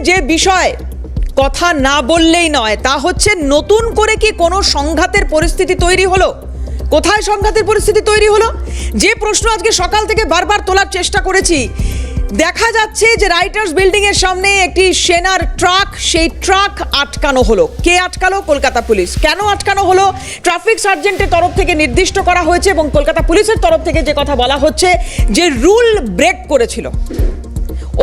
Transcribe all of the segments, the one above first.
যে বিষয় কথা না বললেই নয়, তা হচ্ছে নতুন করে কি কোনো সংঘাতের পরিস্থিতি তৈরি হলো? কোথায় সংঘাতের পরিস্থিতি তৈরি হলো? যে প্রশ্ন আজকে সকাল থেকে বারবার তোলার চেষ্টা করেছি, দেখা যাচ্ছে যে রাইটার্স বিল্ডিং এর সামনে একটি সেনার ট্রাক, সেই ট্রাক আটকানো হলো। কে আটকালো? কলকাতা পুলিশ। কেন আটকানো হলো? ট্রাফিক সার্জেন্টের তরফ থেকে নির্দিষ্ট করা হয়েছে এবং কলকাতা পুলিশের তরফ থেকে যে কথা বলা হচ্ছে যে রুল ব্রেক করেছিল।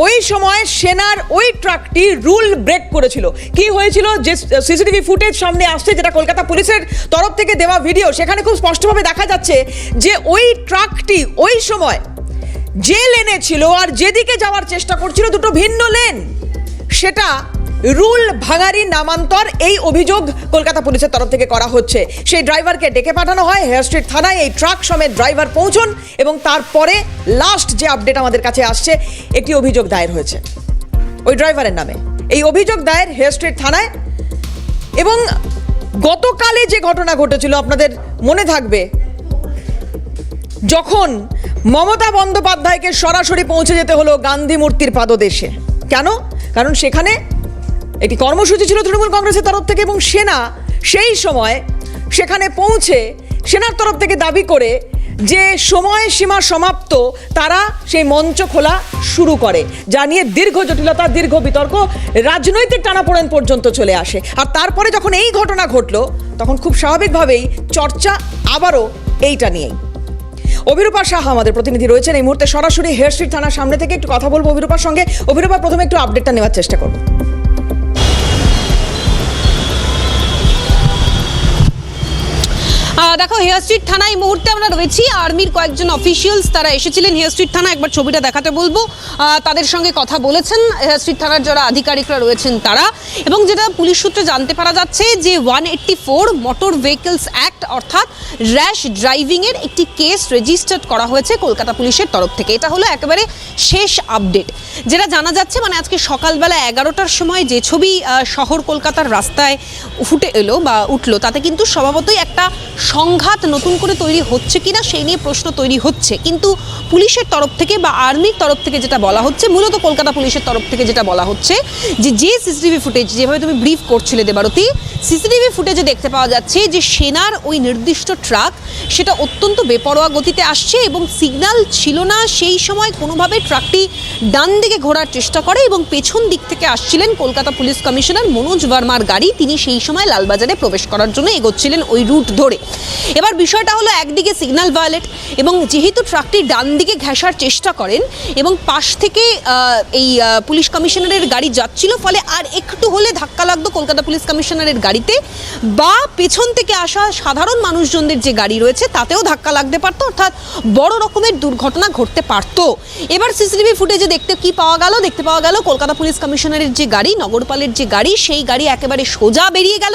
ওই সময় সেনার ওই ট্রাকটি রুল ব্রেক করেছিল। কি হয়েছিল? যে সিসিটিভি ফুটেজ সামনে আসছে, যেটা কলকাতা পুলিশের তরফ থেকে দেওয়া ভিডিও, সেখানে খুব স্পষ্টভাবে দেখা যাচ্ছে যে ওই ট্রাকটি ওই সময় যে লেনে ছিল আর যেদিকে যাওয়ার চেষ্টা করছিল দুটো ভিন্ন লেন, সেটা রুল ভাঙারি নামান্তর, এই অভিযোগ কলকাতা পুলিশের তরফ থেকে করা হচ্ছে। সেই ড্রাইভারকে ডেকে পাঠানো হয় হেয়ার স্ট্রিট থানায়। এই ট্রাক সমেত ড্রাইভার পৌঁছন এবং তারপরে লাস্ট যে আপডেট আমাদের কাছে আসছে, একটি অভিযোগ দায়ের হয়েছে ওই ড্রাইভারের নামে। এই অভিযোগ দায়ের হেয়ার স্ট্রিট থানায়। এবং গতকালে যে ঘটনা ঘটেছিল আপনাদের মনে থাকবে, যখন মমতা বন্দ্যোপাধ্যায়কে সরাসরি পৌঁছে যেতে হলো গান্ধী মূর্তির পাদদেশে। কেন? কারণ সেখানে একটি কর্মসূচি ছিল তৃণমূল কংগ্রেসের তরফ থেকে এবং সেনা সেই সময় সেখানে পৌঁছে সেনার তরফ থেকে দাবি করে যে সময়সীমা সমাপ্ত, তারা সেই মঞ্চ খোলা শুরু করে, যা নিয়ে দীর্ঘ জটিলতা, দীর্ঘ বিতর্ক, রাজনৈতিক টানাপোড়েন পর্যন্ত চলে আসে। আর তারপরে যখন এই ঘটনা ঘটলো, তখন খুব স্বাভাবিকভাবেই চর্চা আবারও এইটা নিয়েই। অভিরূপা সাহা আমাদের প্রতিনিধি রয়েছেন এই মুহূর্তে সরাসরি হেয়ার স্ট্রিট থানার সামনে থেকে। একটু কথা বলবো অভিরূপার সঙ্গে। অভিরূপা, প্রথমে একটু আপডেটটা নেওয়ার চেষ্টা করবো। দেখো, হেয়ার স্ট্রিট থানা এই মুহূর্তে আমরা রয়েছি। আর্মির কয়েকজন অফিসিয়ালস তারা এসেছিলেন হেয়ার স্ট্রিট থানা। একবার ছবিটা দেখাতে বলবো। তাদের সঙ্গে কথা বলেছেন হেয়ার স্ট্রিট থানার যারা আধিকারিকরা রয়েছেন তারা। এবং যেটা পুলিশ সূত্রে জানতে পারা যাচ্ছে যে 184 মোটর ভেহিকলস অ্যাক্ট অর্থাৎ র্যাশ ড্রাইভিংয়ের একটি কেস রেজিস্টার্ড করা হয়েছে কলকাতা পুলিশের তরফ থেকে। এটা হলো একেবারে শেষ আপডেট যেটা জানা যাচ্ছে। মানে আজকে সকালবেলা 11টার সময় যে ছবি শহর কলকাতার রাস্তায় ফুটে এলো বা উঠলো, তাতে কিন্তু স্বভাবতই একটা সংঘাত নতুন করে তৈরি হচ্ছে কিনা সেই নিয়ে প্রশ্ন তৈরি হচ্ছে। কিন্তু পুলিশের তরফ থেকে বা আর্মির তরফ থেকে যেটা বলা হচ্ছে, মূলত কলকাতা পুলিশের তরফ থেকে যেটা বলা হচ্ছে যে সিসিটিভি ফুটেজ, যেভাবে তুমি ব্রিফ করছিলে দেবারতী, সিসিটিভি ফুটেজে দেখতে পাওয়া যাচ্ছে যে সেনার ওই নির্দিষ্ট ট্রাক সেটা অত্যন্ত বেপরোয়া গতিতে আসছে এবং সিগন্যাল ছিল না। সেই সময় কোনোভাবে ট্রাকটি ডান দিকে ঘোরার চেষ্টা করে এবং পেছন দিক থেকে আসছিলেন কলকাতা পুলিশ কমিশনার মনোজ ভার্মার গাড়ি। তিনি সেই সময় লালবাজারে প্রবেশ করার জন্য এগোচ্ছিলেন ওই রুট ধরে। এবার বিষয়টা হলো, একদিকে সিগন্যাল ভায়োলেট এবং যেহেতু ট্রাকটি ডান দিকে ঘেঁষার চেষ্টা করেন এবং পাশ থেকে এই পুলিশ কমিশনারের গাড়ি যাচ্ছিল, ফলে আর একটু হলে ধাক্কা লাগতো কলকাতা পুলিশ কমিশনারের গাড়িতে, বা পেছন থেকে আসা সাধারণ মানুষজনদের যে গাড়ি রয়েছে তাতেও ধাক্কা লাগতে পারতো, অর্থাৎ বড় রকমের দুর্ঘটনা ঘটতে পারত। এবার সিসিটিভি ফুটেজে দেখতে পাওয়া গেল কলকাতা পুলিশ কমিশনারের যে গাড়ি, নগরপালের যে গাড়ি, সেই গাড়ি একেবারে সোজা বেরিয়ে গেল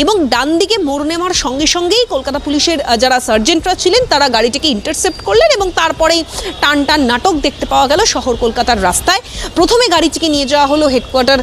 এবং ডান দিকে মোড় নেওয়ার সঙ্গে সঙ্গেই কলকাতা পুলিশের যারা সার্জেন্টরা ছিলেন তারা গাড়িটিকে ইন্টারসেপ্ট করলেন এবং তারপরেই টান নাটক দেখতে পাওয়া গেল শহর কলকাতার রাস্তায়। প্রথমে গাড়িটিকে নিয়ে যাওয়া হলো হেডকোয়ার্টার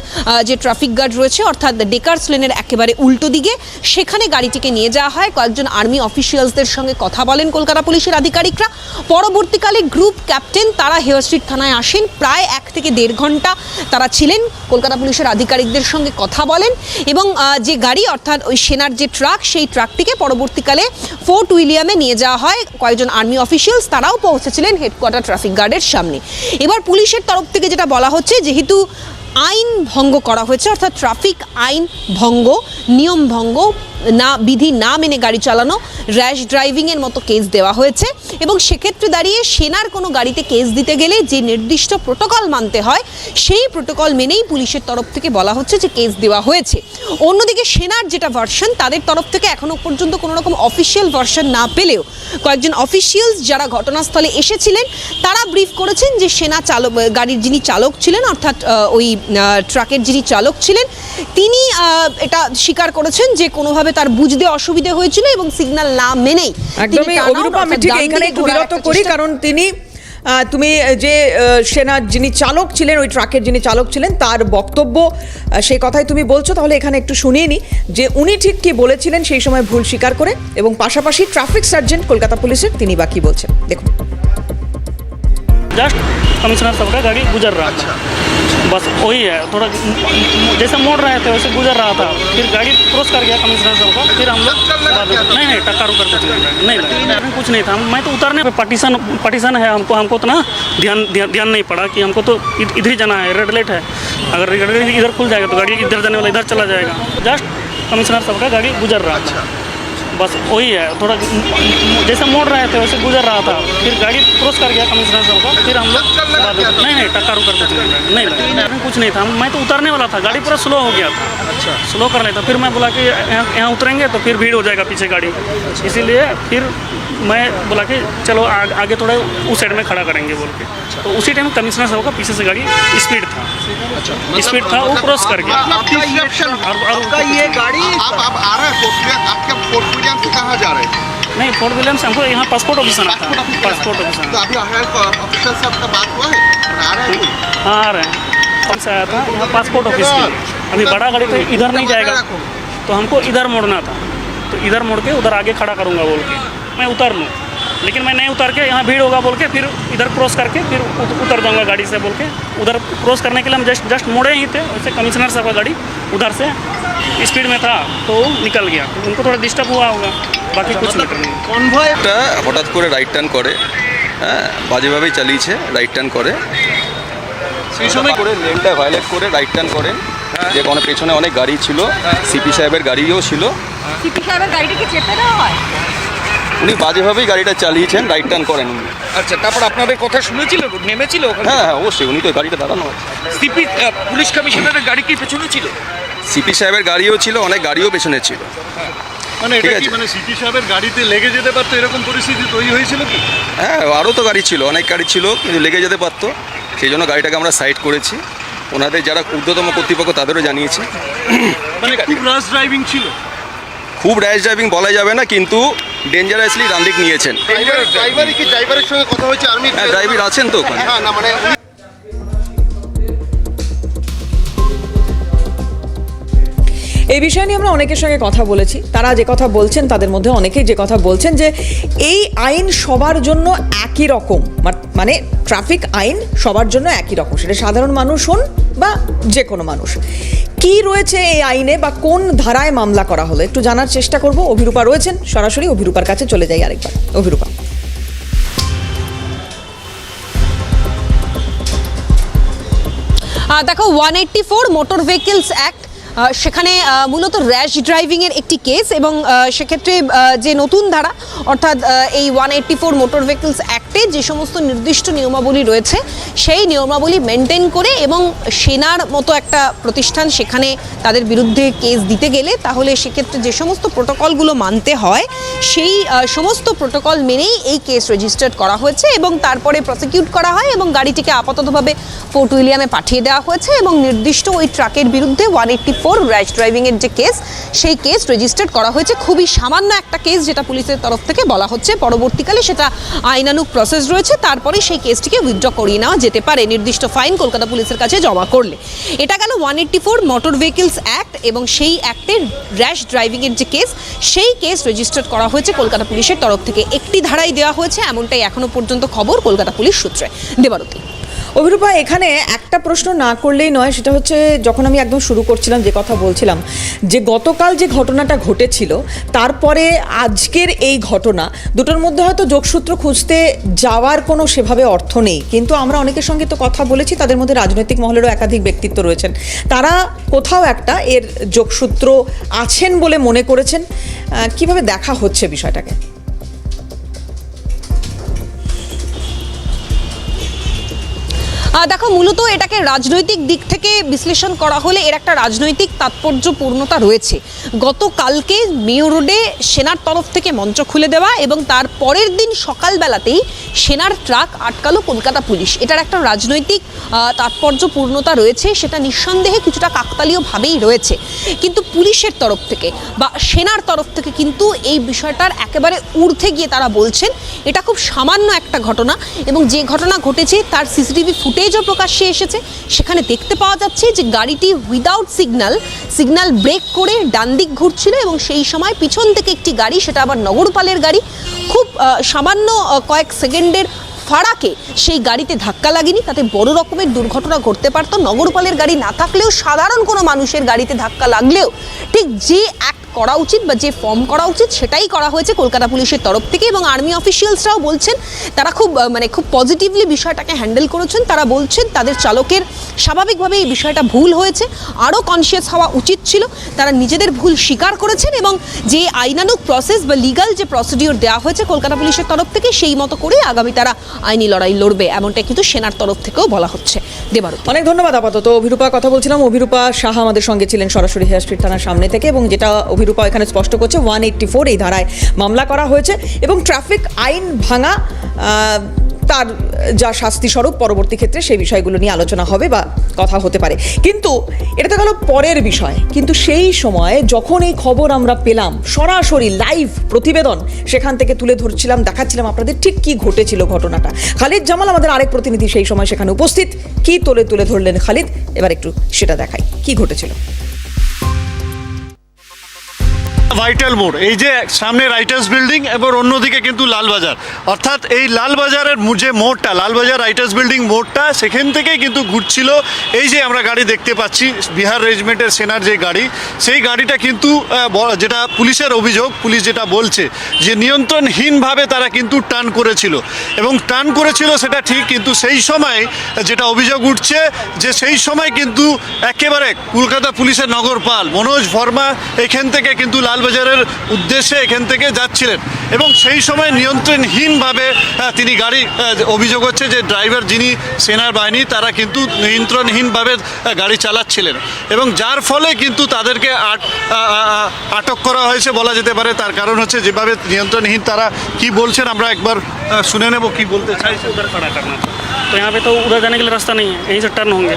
যে ট্রাফিক গার্ড রয়েছে অর্থাৎ ডেকার্স লেনের একেবারে উল্টো দিকে, সেখানে গাড়িটিকে নিয়ে যাওয়া হয়। কয়েকজন আর্মি অফিসিয়ালসদের সঙ্গে কথা বলেন কলকাতা পুলিশের আধিকারিকরা। পরবর্তীকালে গ্রুপ ক্যাপ্টেন তারা হেয়ার স্ট্রিট থানায় আসেন, প্রায় 1 থেকে 1.5 ঘন্টা তারা ছিলেন, কলকাতা পুলিশের আধিকারিকদের সঙ্গে কথা বলেন এবং যে গাড়ি অর্থাৎ ওই সেনার যে ট্রাক, সেই ট্রাকটিকে পরবর্তীকালে ফোর্ট উইলিয়ামে নিয়ে যাওয়া হয়। কয়েকজন আর্মি অফিসিয়ালস তারাও পৌঁছেছিলেন হেডকোয়ার্টার ট্রাফিক গার্ডের সামনে। এবার পুলিশের তরফ থেকে যেটা বলা হচ্ছে, যেহেতু আইন ভঙ্গ করা হয়েছে অর্থাৎ ট্রাফিক আইন ভঙ্গ, নিয়ম ভঙ্গ, না বিধি না মেনে গাড়ি চালানো, র্যাশ ড্রাইভিংয়ের মতো কেস দেওয়া হয়েছে এবং সেক্ষেত্রে দাঁড়িয়ে সেনার কোনো গাড়িতে কেস দিতে গেলে যে নির্দিষ্ট প্রোটোকল মানতে হয় সেই প্রোটোকল মেনেই পুলিশের তরফ থেকে বলা হচ্ছে যে কেস দেওয়া হয়েছে। অন্যদিকে সেনার যেটা ভার্সন, তাদের তরফ থেকে এখনও পর্যন্ত কোনো রকম অফিসিয়াল ভার্সন না পেলেও কয়েকজন অফিসিয়ালস যারা ঘটনাস্থলে এসেছিলেন তারা ব্রিফ করেছেন যে সেনা চালক, গাড়ির যিনি চালক ছিলেন অর্থাৎ ওই ট্রাকের যিনি চালক ছিলেন, তিনি এটা স্বীকার করেছেন যে কোনোভাবে তার বুঝতে অসুবিধা হয়েছিল এবং সিগন্যাল না মেনেই। একদমই অভিরূপা, আমি ঠিক এখানে একটু বিরত করি, কারণ তুমি যে সেনার যিনি চালক ছিলেন, ওই ট্রাকের যিনি চালক ছিলেন, তার বক্তব্য সেই কথাই তুমি বলছো, তাহলে এখানে একটু শুনিয়ে নি যে উনি ঠিক কি বলেছিলেন সেই সময় ভুল স্বীকার করে, এবং পাশাপাশি ট্রাফিক সার্জেন্ট কলকাতা পুলিশের তিনি বা কি বলছেন দেখুন। जस्ट कमिश्नर साहब का गाड़ी गुजर रहा था, बस वही है, थोड़ा जैसे मोड़ रहे थे वैसे गुजर रहा था, फिर गाड़ी क्रॉस कर गया कमिश्नर साहब का, फिर हम लोग नहीं टक्कर उकर कुछ नहीं लगा, कुछ नहीं था। मैं तो उतरने पे पटिशन है, हमको तो ना ध्यान नहीं पड़ा कि हमको तो इधर ही जाना है, रेड लाइट है, अगर रेड लाइट इधर खुल जाएगा तो गाड़ी इधर जाने वाला इधर चला जाएगा। जस्ट कमिश्नर साहब का गाड़ी गुजर रहा था, बस वही है, थोड़ा जैसे मोड़ रहे थे वैसे गुजर रहा था, फिर गाड़ी क्रॉस कर गया कमिश्नर साहब का, फिर हम लोग नहीं टक्कर उकर कुछ नहीं लगा, कुछ नहीं था। मैं तो उतरने वाला था, गाड़ी पूरा स्लो हो गया था, स्लो कर लेता, फिर मैं बोला कि यहाँ उतरेंगे तो फिर भीड़ हो जाएगा पीछे गाड़ी, इसीलिए फिर मैं बोला कि चलो आगे थोड़ा उस साइड में खड़ा करेंगे बोल के। तो उसी टाइम कमिश्नर साहब का पीछे से गाड़ी स्पीड था, स्पीड था, वो क्रॉस कर गया। आपका ये गाड़ी आप आ रहे हैं आपके फोर्ट विलियम से कहाँ जा रहे हैं? नहीं, फोर्ट विलियम से हमको यहाँ पासपोर्ट ऑफिस आना था, पासपोर्ट ऑफिस तो अभी ऑफिसर साहब का बात हुआ है, आ रहे हैं? हाँ आ रहे हैं, कौन सा आया था यहाँ पासपोर्ट ऑफिस के लिए। अभी बड़ा गाड़ी तो इधर नहीं जाएगा, तो हमको इधर मोड़ना था, तो इधर मोड़ के उधर आगे खड़ा करूँगा बोल के मैं उतर लूँ, लेकिन मैं नहीं उतर के यहाँ भीड़ होगा बोल के फिर इधर क्रॉस करके फिर उतर जाऊँगा गाड़ी से बोल के। उधर क्रॉस करने के लिए हम जस्ट मोड़े ही थे, वैसे कमिश्नर साहब का गाड़ी उधर से स्पीड में था तो निकल गया, उनको थोड़ा डिस्टर्ब हुआ होगा, बाकी कुछ नहीं। কনভয়টা হঠাৎ করে রাইট টার্ন করে, হ্যাঁ বাজেভাবেই চালিয়েছে, রাইট টার্ন করে সেই সময় করে লেনটা ভায়োলেট করে রাইট টার্ন করেন, যে কোনো পেছনে অনেক গাড়ি ছিল, সিপি সাহেবের গাড়িও ছিল, সিপি সাহেবের গাড়িটা কি চেপে দেওয়া হয়? উনি বাজেভাবেই গাড়িটা চালিয়েছেন, রাইট টার্ন করেন উনি। আচ্ছা, তারপর আপনাদের কথা শুনেছিল, নেমেছিল ওখানে? হ্যাঁ হ্যাঁ অবশ্যই, উনি তো গাড়িটা দাঁড়ানো আছে। সিপি পুলিশ কমিশনারের গাড়ি কি পেছনে ছিল? সিপি সাহেবের গাড়িও ছিল, অনেক গাড়িও পেছনে ছিল। মানে ঠিক এটা কি আছে। মানে সিপি সাহেবের গাড়িতে লেগে যেতে পারতো এরকম পরিস্থিতি তৈরি হয়েছিল কি? হ্যাঁ আরও তো গাড়ি ছিল, অনেক গাড়ি ছিল, কিন্তু লেগে যেতে পারতো, সেই জন্য গাড়িটাকে আমরা সাইড করেছি। ওনাদের যারা ঊর্ধ্বতম কর্তৃপক্ষ তাদেরও জানিয়েছি। মানে খুব রাশ ড্রাইভিং ছিল। খুব র্যাশ ড্রাইভিং বলা যাবে না, কিন্তু ডেঞ্জারাসলি ডান দিক নিয়েছেন। ড্রাইভারের সঙ্গে কথা হয়েছে আর্মি? হ্যাঁ ড্রাইভার আছেন তো ওখানে। হ্যাঁ না মানে এই বিষয় নিয়ে আমরা অনেকের সঙ্গে কথা বলেছি, তারা যে কথা বলছেন তাদের মধ্যে অনেকেই যে কথা বলছেন যে এই আইন সবার জন্য একই রকম, মানে ট্রাফিক আইন সবার জন্য একই রকম, সেটা সাধারণ মানুষ হন বা যে কোনো মানুষ। কি রয়েছে এই আইনে বা কোন ধারায় মামলা করা হলো একটু জানার চেষ্টা করব। অভিরূপা রয়েছেন, সরাসরি অভিরূপার কাছে চলে যাই আরেকবার। অভিরূপা, দেখো 184 মোটর ভেহিকলস অ্যাক্ট, সেখানে মূলত র্যাশ ড্রাইভিংয়ের একটি কেস, এবং সেক্ষেত্রে যে নতুন ধারা অর্থাৎ এই 184 মোটর ভেহিকলস অ্যাক্টে যে সমস্ত নির্দিষ্ট নিয়মাবলী রয়েছে সেই নিয়মাবলী মেনটেন করে, এবং সেনার মতো একটা প্রতিষ্ঠান সেখানে তাদের বিরুদ্ধে কেস দিতে গেলে তাহলে সেক্ষেত্রে যে সমস্ত প্রোটোকলগুলো মানতে হয় সেই সমস্ত প্রোটোকল মেনেই এই কেস রেজিস্টার্ড করা হয়েছে, এবং তারপরে প্রসিকিউট করা হয় এবং গাড়িটিকে আপাততভাবে ফোর্ট উইলিয়ামে পাঠিয়ে দেওয়া হয়েছে, এবং নির্দিষ্ট ওই ট্রাকের বিরুদ্ধে 184 র্যাশ ড্রাইভিংয়ের যে কেস সেই কেস রেজিস্টার্ড করা হয়েছে। খুবই সামান্য একটা কেস, যেটা পুলিশের তরফ থেকে বলা হচ্ছে পরবর্তীকালে সেটা আইনানুগ প্রসেস রয়েছে, তারপরে সেই কেসটিকে উইথড্র করিয়ে নেওয়া যেতে পারে নির্দিষ্ট ফাইন কলকাতা পুলিশের কাছে জমা করলে। এটা গেল 184 মোটর ভেহিকলস অ্যাক্ট, এবং সেই অ্যাক্টের র্যাশ ড্রাইভিংয়ের যে কেস সেই কেস রেজিস্টার্ড করা হয়েছে কলকাতা পুলিশের তরফ থেকে, একটি ধারাই দেওয়া হয়েছে, এমনটাই এখনো পর্যন্ত খবর কলকাতা পুলিশ সূত্রে। দেবারতী। অভিরূপা, এখানে একটা প্রশ্ন না করলেই নয়, সেটা হচ্ছে যখন আমি একদম শুরু করছিলাম যে কথা বলছিলাম যে গতকাল যে ঘটনাটা ঘটেছিল তারপরে আজকের এই ঘটনা দুটোর মধ্যে হয়তো যোগসূত্র খুঁজতে যাওয়ার কোনো সেভাবে অর্থ নেই, কিন্তু আমরা অনেকের সঙ্গে তো কথা বলেছি, তাদের মধ্যে রাজনৈতিক মহলেরও একাধিক ব্যক্তিত্ব রয়েছেন, তারা কোথাও একটা এর যোগসূত্র আছেন বলে মনে করেছেন। কিভাবে দেখা হচ্ছে বিষয়টাকে? দেখো, মূলত এটাকে রাজনৈতিক দিক থেকে বিশ্লেষণ করা হলে এর একটা রাজনৈতিক তাৎপর্যপূর্ণতা রয়েছে। গতকালকে মেয়ো রোডে সেনার তরফ থেকে মঞ্চ খুলে দেওয়া এবং তার পরের দিন সকালবেলাতেই সেনার ট্রাক আটকালো কলকাতা পুলিশ, এটার একটা রাজনৈতিক তাৎপর্যপূর্ণতা রয়েছে, সেটা নিঃসন্দেহে কিছুটা কাকতালীয়ভাবেই রয়েছে, কিন্তু পুলিশের তরফ থেকে বা সেনার তরফ থেকে কিন্তু এই বিষয়টার একেবারে ঊর্ধ্বে গিয়ে তারা বলছেন এটা খুব সামান্য একটা ঘটনা, এবং যে ঘটনা ঘটেছে তার সিসিটিভি ফুটেজও প্রকাশ্যে এসেছে। সেখানে দেখতে পাওয়া যাচ্ছে যে গাড়িটি উইদাউট সিগন্যাল ব্রেক করে ডান দিক ঘুরছিল, এবং সেই সময় পিছন থেকে একটি গাড়ি, সেটা আবার নগরপালের গাড়ি, খুব সামান্য কয়েক সেকেন্ডের ফারাকে সেই গাড়িতে ধাক্কা লাগেনি, তাতে বড় রকমের দুর্ঘটনা ঘটতে পারত। নগরপালের গাড়ি না থাকলেও সাধারণ কোনো মানুষের গাড়িতে ধাক্কা লাগলেও ঠিক যে অ্যাক্ট করা উচিত বা যে ফর্ম করা উচিত সেটাই করা হয়েছে কলকাতা পুলিশের তরফ থেকে। এবং আর্মি অফিসিয়ালসরাও বলছেন তারা খুব পজিটিভলি বিষয়টাকে হ্যান্ডেল করেছেন। তারা বলছেন তাদের চালকের স্বাভাবিকভাবে এই বিষয়টা ভুল হয়েছে, আরও কনসিয়াস হওয়া উচিত ছিল। তারা নিজেদের ভুল স্বীকার করেছেন এবং যে আইনানুগ প্রসেস বা লিগাল যে প্রসিডিওর দেওয়া হয়েছে কলকাতা পুলিশের তরফ থেকে সেই মতো করে আগামী তারা আইনি লড়াই লড়বে, এমনটাই কিন্তু সেনার তরফ থেকেও বলা হচ্ছে। দেবারতী, অনেক ধন্যবাদ। আপাতত অভিরূপা কথা বলছিলাম, অভিরূপা সাহা আমাদের সঙ্গে ছিলেন সরাসরি হেয়ার স্ট্রিট থানার সামনে থেকে, এবং যেটা অভিরূপা এখানে স্পষ্ট করছে 184 এই ধারায় মামলা করা হয়েছে এবং ট্রাফিক আইন ভাঙা তার যা শাস্তি স্বরূপ পরবর্তী ক্ষেত্রে সেই বিষয়গুলো নিয়ে আলোচনা হবে বা কথা হতে পারে। কিন্তু এটা তো গেল পরের বিষয়, কিন্তু সেই সময় যখন এই খবর আমরা পেলাম সরাসরি লাইভ প্রতিবেদন সেখান থেকে তুলে ধরছিলাম, দেখাচ্ছিলাম আপনাদের ঠিক কি ঘটেছিল ঘটনাটা। খালিদ জামাল আমাদের আরেক প্রতিনিধি সেই সময় সেখানে উপস্থিত, কি তুলে ধরলেন খালিদ, এবার একটু সেটা দেখাই কি ঘটেছিল। ভাইটাল মোড়, এই যে সামনে রাইটার্স বিল্ডিং এবং অন্যদিকে কিন্তু লালবাজার, অর্থাৎ এই লালবাজারের যে মোড়টা, লালবাজার রাইটার্স বিল্ডিং মোড়টা, সেখান থেকেই কিন্তু ঘুরছিল এই যে আমরা গাড়ি দেখতে পাচ্ছি বিহার রেজিমেন্টের সেনার যে গাড়ি, সেই গাড়িটা কিন্তু যেটা পুলিশের অভিযোগ, পুলিশ যেটা বলছে যে নিয়ন্ত্রণহীনভাবে তারা কিন্তু টার্ন করেছিল এবং টার্ন করেছিল সেটা ঠিক, কিন্তু সেই সময় যেটা অভিযোগ উঠছে যে সেই সময় কিন্তু একেবারে কলকাতা পুলিশের নগরপাল মনোজ ভার্মা এখান থেকে কিন্তু লালবাজারের উদ্দেশ্যে এখান থেকে যাচ্ছিলেন এবং সেই সময় নিয়ন্ত্রণহীনভাবে তিনি গাড়ি, অভিযোগ হচ্ছে যে ড্রাইভার যিনি সেনার বাহিনী তারা কিন্তু নিয়ন্ত্রণহীনভাবে গাড়ি চালাচ্ছিলেন এবং যার ফলে কিন্তু তাদেরকে আটক করা হয়েছে বলা যেতে পারে। তার কারণ হচ্ছে যেভাবে নিয়ন্ত্রণহীন তারা কি বলছেন আমরা একবার শুনে নেব কি বলতে চাই। उधर खड़ा करना था, तो यहाँ पे तो उधर जाने के लिए रास्ता नहीं है, यहीं से टर्न होंगे।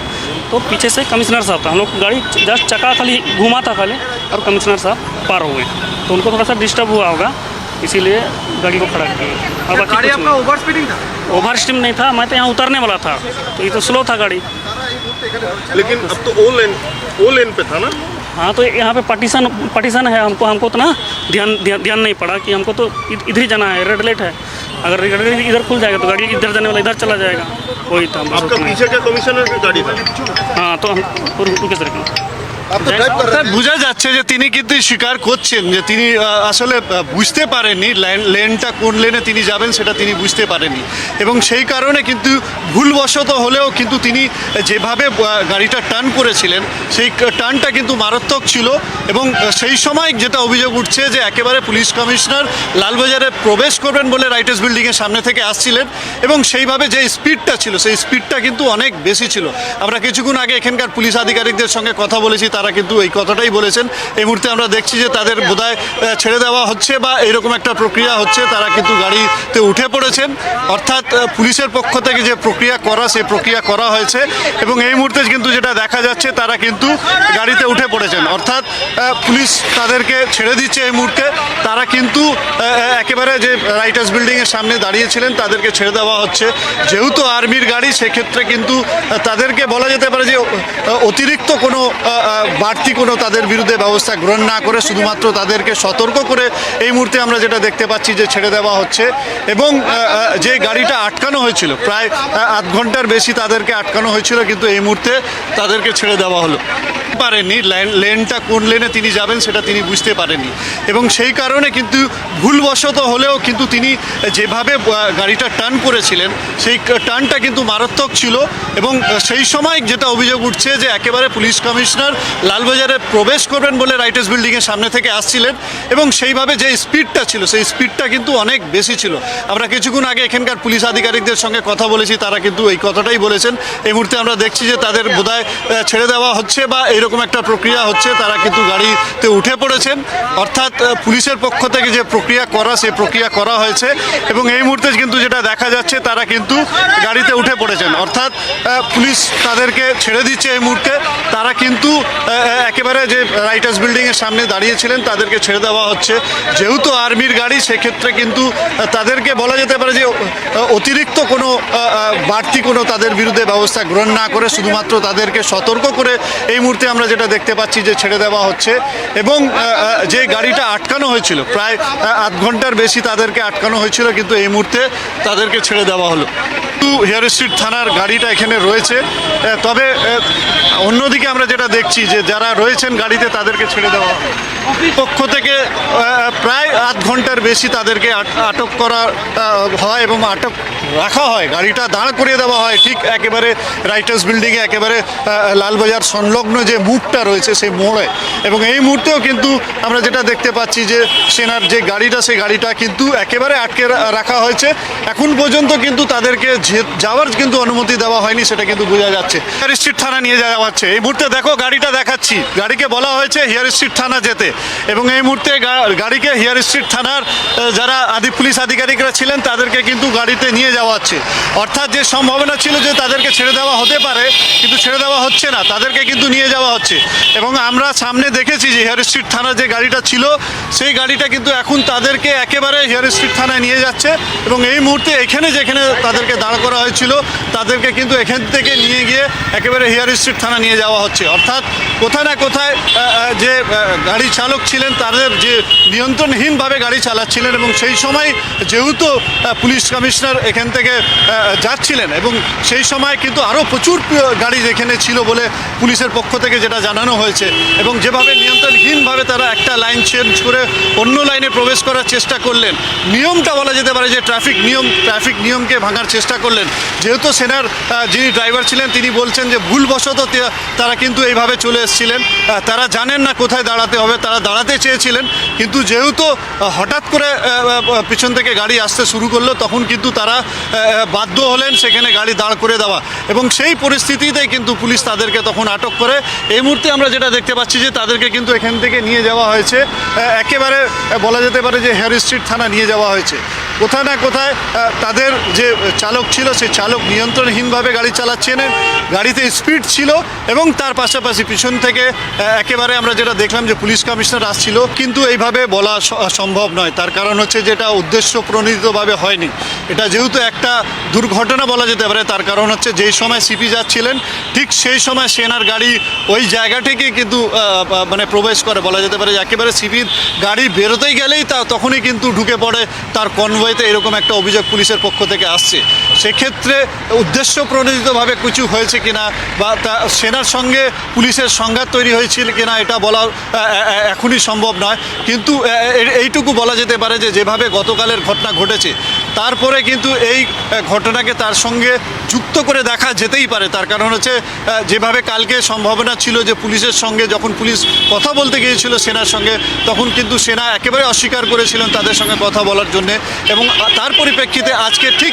तो पीछे से कमिश्नर साहब था, हम लोग गाड़ी जस्ट चक्का खाली घुमा था खाली और कमिश्नर साहब पार हो गए, तो उनको थोड़ा सा डिस्टर्ब हुआ होगा, इसीलिए गाड़ी को खड़ा किया। और बाकी गाड़ी आपका ओवर स्पीडिंग था? ओवर स्पीड नहीं था, मैं तो यहाँ उतरने वाला था, तो ये तो स्लो था गाड़ी। लेकिन अब तो ओ लेन पे था ना? हाँ, तो यहाँ पे पार्टीशन है, हमको उतना ध्यान नहीं पड़ा कि हमको तो इधर ही जाना है, रेड लाइट है, अगर गाड़ी इधर खुल जाएगा तो गाड़ी इधर जाने वाला इधर चला जाएगा, वही था। आपका पीछे क्या कमिश्नर की गाड़ी था? हाँ, तो हम रुके सर বোঝা যাচ্ছে যে তিনি কিন্তু স্বীকার করছেন যে তিনি আসলে বুঝতে পারেননি লেনটা কোন লেনে তিনি যাবেন সেটা তিনি বুঝতে পারেননি এবং সেই কারণে কিন্তু ভুলবশত হলেও কিন্তু তিনি যেভাবে গাড়িটা টার্ন করেছিলেন সেই টার্নটা কিন্তু মারাত্মক ছিল এবং সেই সময় যেটা অভিযোগ উঠছে যে একেবারে পুলিশ কমিশনার লালবাজারে প্রবেশ করবেন বলে রাইটার্স বিল্ডিংয়ের সামনে থেকে আসছিলেন এবং সেইভাবে যে স্পিডটা ছিল সেই স্পিডটা কিন্তু অনেক বেশি ছিল। আমরা কিছুক্ষণ আগে এখানকার পুলিশ আধিকারিকদের সঙ্গে কথা বলেছি, তারা কিন্তু এই কথাটাই বলেছেন। এই মুহূর্তে আমরা দেখছি যে তাদের বোধহয় ছেড়ে দেওয়া হচ্ছে বা এরকম একটা প্রক্রিয়া হচ্ছে, তারা কিন্তু গাড়িতে উঠে পড়েছেন, অর্থাৎ পুলিশের পক্ষ থেকে যে প্রক্রিয়া করা সেই প্রক্রিয়া করা হয়েছে এবং এই মুহূর্তে কিন্তু যেটা দেখা যাচ্ছে তারা কিন্তু গাড়িতে উঠে পড়েছেন, অর্থাৎ পুলিশ তাদেরকে ছেড়ে দিচ্ছে এই মুহূর্তে। তারা কিন্তু একেবারে যে রাইটার্স বিল্ডিংয়ের সামনে দাঁড়িয়েছিলেন তাদেরকে ছেড়ে দেওয়া হচ্ছে, যেহেতু আর্মির গাড়ি সেক্ষেত্রে কিন্তু তাদেরকে বলা যেতে পারে যে অতিরিক্ত কোনো বাড়তি কোনো তাদের বিরুদ্ধে ব্যবস্থা গ্রহণ না করে শুধুমাত্র তাদেরকে সতর্ক করে এই মুহূর্তে আমরা যেটা দেখতে পাচ্ছি যে ছেড়ে দেওয়া হচ্ছে এবং যে গাড়িটা আটকানো হয়েছিল প্রায় আধ ঘন্টার বেশি তাদেরকে আটকানো হয়েছিল, কিন্তু এই মুহূর্তে তাদেরকে ছেড়ে দেওয়া হলো। পারেননি লেনটা কোন লেনে তিনি যাবেন সেটা তিনি বুঝতে পারেননি এবং সেই কারণে কিন্তু ভুলবশত হলেও কিন্তু তিনি যেভাবে গাড়িটা টার্ন করেছিলেন সেই টার্নটা কিন্তু মারাত্মক ছিল এবং সেই সময় যেটা অভিযোগ উঠছে যে একেবারে পুলিশ কমিশনার লালবাজারে প্রবেশ করবেন বলে রাইটার্স বিল্ডিংয়ের সামনে থেকে আসছিলেন এবং সেইভাবে যে স্পিডটা ছিল সেই স্পিডটা কিন্তু অনেক বেশি ছিল। আমরা কিছুক্ষণ আগে এখানকার পুলিশ আধিকারিকদের সঙ্গে কথা বলেছি, তারা কিন্তু এই কথাটাই বলেছেন। এই মুহূর্তে আমরা দেখছি যে তাদের বোধহয় ছেড়ে দেওয়া হচ্ছে বা এরকম একটা প্রক্রিয়া হচ্ছে, তারা কিন্তু গাড়িতে উঠে পড়েছেন, অর্থাৎ পুলিশের পক্ষ থেকে যে প্রক্রিয়া করা সেই প্রক্রিয়া করা হয়েছে এবং এই মুহূর্তে কিন্তু যেটা দেখা যাচ্ছে তারা কিন্তু গাড়িতে উঠে পড়েছেন, অর্থাৎ পুলিশ তাদেরকে ছেড়ে দিচ্ছে এই মুহূর্তে। তারা কিন্তু একেবারে যে রাইটার্স বিল্ডিংয়ের সামনে দাঁড়িয়েছিলেন তাদেরকে ছেড়ে দেওয়া হচ্ছে, যেহেতু আর্মির গাড়ি সেক্ষেত্রে কিন্তু তাদেরকে বলা যেতে পারে যে অতিরিক্ত কোনো বাড়তি কোনো তাদের বিরুদ্ধে ব্যবস্থা গ্রহণ না করে শুধুমাত্র তাদেরকে সতর্ক করে এই মুহূর্তে আমরা আমরা যেটা দেখতে পাচ্ছি যে ছেড়ে দেওয়া হচ্ছে এবং যে গাড়িটা আটকানো হয়েছিল প্রায় আধ ঘন্টার বেশি তাদেরকে আটকানো হয়েছিল, কিন্তু এই মুহূর্তে তাদেরকে ছেড়ে দেওয়া হলো। হেয়ার স্ট্রিট থানার গাড়িটা এখানে রয়েছে, তবে অন্যদিকে আমরা যেটা দেখছি যে যারা রয়েছেন গাড়িতে তাদেরকে ছেড়ে দেওয়া হয়। পক্ষ থেকে প্রায় আধ ঘন্টার বেশি তাদেরকে আটক করা হয় এবং আটক রাখা হয়, গাড়িটা দাঁড় করিয়ে দেওয়া হয় ঠিক একেবারে রাইটার্স বিল্ডিংয়ে একেবারে লালবাজার সংলগ্ন যে মুখটা রয়েছে সেই মোড়ে। এবং এই মুহূর্তেও কিন্তু আমরা যেটা দেখতে পাচ্ছি যে সেনার যে গাড়িটা সেই গাড়িটা কিন্তু একেবারে আটকে রাখা হয়েছে। এখন পর্যন্ত কিন্তু তাদেরকে যাওয়ার কিন্তু অনুমতি দেওয়া হয়নি, সেটা কিন্তু বোঝা যাচ্ছে। হেয়ার স্ট্রিট থানা নিয়ে যাওয়া হচ্ছে। এই মুহূর্তে দেখো গাড়িটা দেখাচ্ছি, গাড়িকে বলা হয়েছে হেয়ার স্ট্রিট থানা যেতে এবং এই মুহূর্তে গাড়িকে হেয়ার স্ট্রিট থানার যারা পুলিশ আধিকারিকরা ছিলেন তাদেরকে কিন্তু গাড়িতে নিয়ে যাওয়া হচ্ছে। অর্থাৎ যে সম্ভাবনা ছিল যে তাদেরকে ছেড়ে দেওয়া হতে পারে, কিন্তু ছেড়ে দেওয়া হচ্ছে না, তাদেরকে কিন্তু নিয়ে যাওয়া হচ্ছে। এবং আমরা সামনে দেখেছি যে হেয়ার স্ট্রিট থানার যে গাড়িটা ছিল সেই গাড়িটা কিন্তু এখন তাদেরকে একেবারে হেয়ার স্ট্রিট থানায় নিয়ে যাচ্ছে এবং এই মুহূর্তে এখানে যেখানে তাদেরকে দাঁড় করা হয়েছিল তাদেরকে কিন্তু এখান থেকে নিয়ে গিয়ে একেবারে হেয়ার স্ট্রিট থানা নিয়ে যাওয়া হচ্ছে। অর্থাৎ কোথায় না কোথায় যে গাড়ি চালক ছিলেন তাদের যে নিয়ন্ত্রণহীনভাবে গাড়ি চালাচ্ছিলেন এবং সেই সময় যেহেতু পুলিশ কমিশনার এখান থেকে যাচ্ছিলেন এবং সেই সময় কিন্তু আরও প্রচুর গাড়ি যেখানে ছিল বলে পুলিশের পক্ষ থেকে যেটা জানানো হয়েছে এবং যেভাবে নিয়ন্ত্রণহীনভাবে তারা একটা লাইন চেঞ্জ করে অন্য লাইনে প্রবেশ করার চেষ্টা করলেন, নিয়মটা বলা যেতে পারে যে ট্রাফিক নিয়মকে ভাঙার চেষ্টা করলেন। যেহেতু সেনার যিনি ড্রাইভার ছিলেন তিনি বলছেন যে ভুলবশত তারা কিন্তু এইভাবে চলে এসেছিলেন, তারা জানেন না কোথায় দাঁড়াতে হবে, তারা দাঁড়াতে চেয়েছিলেন কিন্তু যেহেতু হঠাৎ করে পিছন থেকে গাড়ি আসতে শুরু করলো তখন কিন্তু তারা বাধ্য হলেন সেখানে গাড়ি দাঁড় করে দেওয়া এবং সেই পরিস্থিতিতেই কিন্তু পুলিশ তাদেরকে তখন আটক করে। এই মুহূর্তে আমরা যেটা দেখতে পাচ্ছি যে তাদেরকে কিন্তু এখান থেকে নিয়ে যাওয়া হয়েছে, একেবারে বলা যেতে পারে যে হেয়ার স্ট্রিট থানা নিয়ে যাওয়া হয়েছে। কোথায় না কোথায় তাদের যে চালক ছিল সেই চালক নিয়ন্ত্রণহীনভাবে গাড়ি চালাচ্ছিলেন, গাড়িতে স্পিড ছিল এবং তার পাশাপাশি পিছন থেকে একেবারে আমরা যেটা দেখলাম যে পুলিশ কমিশনার আসছিল, কিন্তু এইভাবে বলা সম্ভব নয়। তার কারণ হচ্ছে যেটা উদ্দেশ্য প্রণোদিতভাবে হয়নি, এটা যেহেতু একটা দুর্ঘটনা বলা যেতে পারে। তার কারণ হচ্ছে যেই সময় সিপি যাচ্ছিলেন ঠিক সেই সময় সেনার গাড়ি ওই জায়গা থেকে কিন্তু মানে প্রবেশ করে, বলা যেতে পারে যে একেবারে সিপির গাড়ি বেরোতেই গেলেই তখনই কিন্তু ঢুকে পড়ে তার কনভয়েতে, এরকম একটা অভিযোগ পুলিশের পক্ষ থেকে আসছে। সেক্ষেত্রে উদ্দেশ্য প্রণোদিতভাবে কিছু হয়েছে কিনা বা সেনার সঙ্গে পুলিশের সংঘাত তৈরি হয়েছিল কিনা এটা বলা এখনই সম্ভব নয়, কিন্তু এইটুকু বলা যেতে পারে যে যেভাবে গতকালের ঘটনা ঘটেছে তারপরে কিন্তু এই ঘটনাকে তার সঙ্গে যুক্ত করে দেখা যেতেই পারে। তার কারণ হচ্ছে যেভাবে কালকে সম্ভাবনা ছিল যে পুলিশের সঙ্গে যখন পুলিশ কথা বলতে গিয়েছিল সেনার সঙ্গে তখন কিন্তু সেনা একেবারে অস্বীকার করেছিলেন তাদের সঙ্গে কথা বলার জন্যে এবং তার পরিপ্রেক্ষিতে আজকে ঠিক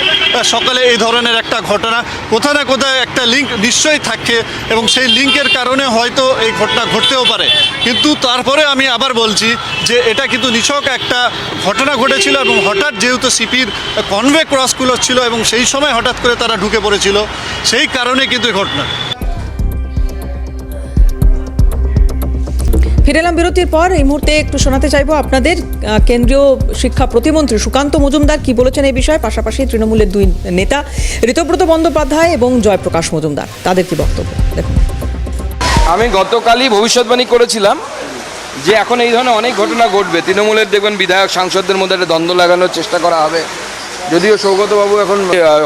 সকালে এই ধরনের একটা ঘটনা কোথাও না কোথায় একটা লিঙ্ক নিশ্চয়ই থাকে এবং সেই লিঙ্কের কারণে হয়তো এই ঘটনা ঘটতেও পারে। কিন্তু তারপরে আমি আবার বলছি যে এটা কিন্তু নিছক একটা ঘটনা ঘটেছিল এবং হঠাৎ যেহেতু সিপির কনভে ক্রসগুলো ছিল এবং সেই সময় হঠাৎ করে তারা ঢুকে পড়েছিল, সেই কারণে কিন্তু এই ঘটনা। ফিরে এলাম বিরতির পর। এই মুহূর্তে একটু শোনাতে চাইবো আপনাদের কেন্দ্রীয় শিক্ষা প্রতিমন্ত্রী সুকান্ত মজুমদার কি বলেছেন এই বিষয়ে, পাশাপাশি তৃণমূলের দুই নেতা ঋতব্রত বন্দ্যোপাধ্যায় এবং জয়প্রকাশ মজুমদার তাদের কি বক্তব্য দেখুন। আমি গতকালই ভবিষ্যৎবাণী করেছিলাম যে এখন এই ধরনের অনেক ঘটনা ঘটবে। তৃণমূলের দেখবেন বিধায়ক সাংসদদের মধ্যে একটা দ্বন্দ্ব লাগানোর চেষ্টা করা হবে। যদিও সৌগতবাবু এখন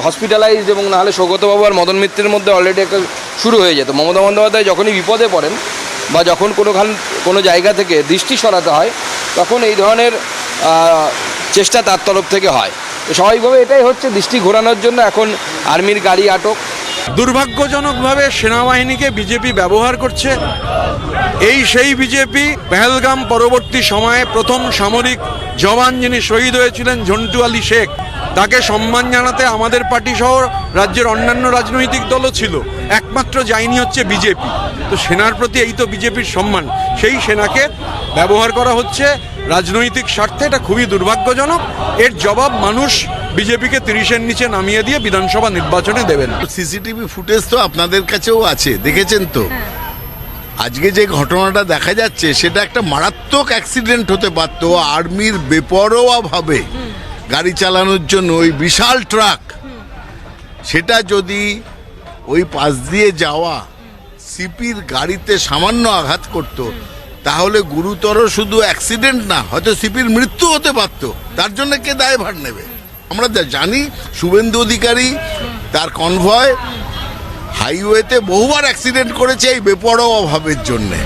হসপিটালাইজড এবং নাহলে সৌগতবাবু আর মদন মিত্রের মধ্যে অলরেডি একটা শুরু হয়ে যেত। মমতা বন্দ্যোপাধ্যায় যখনই বিপদে পড়েন বা যখন কোনো জায়গা থেকে দৃষ্টি সরাতে হয় তখন এই ধরনের চেষ্টা তার তরফ থেকে হয়। স্বাভাবিকভাবে এটাই হচ্ছে, দৃষ্টি ঘোরানোর জন্য এখন আর্মির গাড়ি আটক। দুর্ভাগ্যজনকভাবে সেনাবাহিনীকে বিজেপি ব্যবহার করছে। সেই বিজেপি পেহেলগাম পরবর্তী সময়ে প্রথম সামরিক জওয়ান যিনি শহীদ হয়েছিলেন ঝন্টু আলী শেখ, তাকে সম্মান জানাতে আমাদের পার্টি সহ রাজ্যের অন্যান্য রাজনৈতিক দলও ছিল, একমাত্র যায়নি হচ্ছে বিজেপি। তো সেনার প্রতি এই তো বিজেপির সম্মান, সেই সেনাকে ব্যবহার করা হচ্ছে রাজনৈতিক স্বার্থে। এটা খুবই দুর্ভাগ্যজনক। এর জবাব মানুষ বিজেপিকে 30-এর নিচে নামিয়ে দিয়ে বিধানসভা নির্বাচনে দেবেন। সিসিটিভি ফুটেজ তো আপনাদের কাছেও আছে, দেখেছেন তো। আজকে যে ঘটনাটা দেখা যাচ্ছে সেটা একটা মারাত্মক অ্যাক্সিডেন্ট হতে পারত। আর্মির বেপরোয়াভাবে গাড়ি চালানোর জন্য ওই বিশাল ট্রাক, সেটা যদি ওই পাশ দিয়ে যাওয়া সিপির গাড়িতে সামান্য আঘাত করত, তাহলে গুরুতর শুধু অ্যাক্সিডেন্ট না, হয়তো সিপির মৃত্যু হতে পারত। তার জন্য কে দায়ভার নেবে? আমরা জানি শুভেন্দু অধিকারী তার কনভয় হাইওয়েতে বহুবার অ্যাক্সিডেন্ট করেছে এই বেপরোয়া ভাবের জন্যে।